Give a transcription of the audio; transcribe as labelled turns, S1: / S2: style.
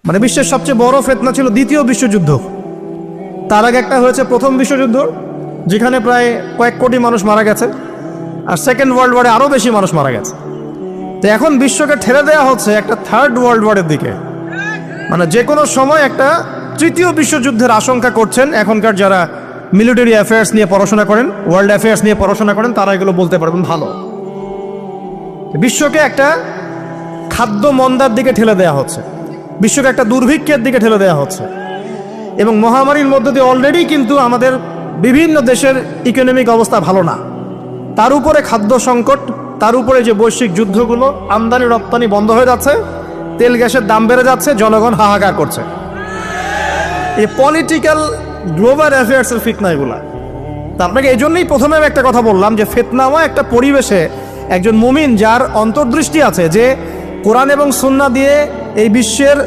S1: মানে বিশ্বের সবচেয়ে বড় ফিতনা ছিল দ্বিতীয় বিশ্বযুদ্ধ। তার আগে একটা হয়েছে প্রথম বিশ্বযুদ্ধ, যেখানে প্রায় কয়েক কোটি মানুষ মারা গেছে, আর সেকেন্ড ওয়ার্ল্ড ওয়ারে আরও বেশি মানুষ মারা গেছে। তো এখন বিশ্বকে ঠেলে দেওয়া হচ্ছে একটা থার্ড ওয়ার্ল্ড ওয়ারের দিকে, মানে যে কোনো সময় একটা তৃতীয় বিশ্বযুদ্ধের আশঙ্কা করছেন এখনকার যারা মিলিটারি অ্যাফেয়ার্স নিয়ে পড়াশোনা করেন, ওয়ার্ল্ড অ্যাফেয়ার্স নিয়ে পড়াশোনা করেন, তারা এগুলো বলতে পারবেন ভালো। বিশ্বকে একটা খাদ্য মন্দার দিকে ঠেলে দেওয়া হচ্ছে, বিশ্বকে একটা দুর্ভিক্ষের দিকে ঠেলে দেওয়া হচ্ছে, এবং মহামারীর মধ্য দিয়ে অলরেডি কিন্তু আমাদের বিভিন্ন দেশের ইকোনমিক অবস্থা ভালো না, তার উপরে খাদ্য সংকট, তার উপরে যে বৈশ্বিক যুদ্ধগুলো, আমদানি রপ্তানি বন্ধ হয়ে যাচ্ছে, তেল গ্যাসের দাম বেড়ে যাচ্ছে, জনগণ হাহাকার করছে। এই পলিটিক্যাল গ্লোবাল অ্যাফেয়ার্সের ফিতনা এগুলা। তা আপনাকে এই জন্যই প্রথমে আমি একটা কথা বললাম যে ফিতনাময় একটা পরিবেশে একজন মুমিন যার অন্তর্দৃষ্টি আছে, যে কোরআন এবং সুন্নাহ দিয়ে এই বিশ্বের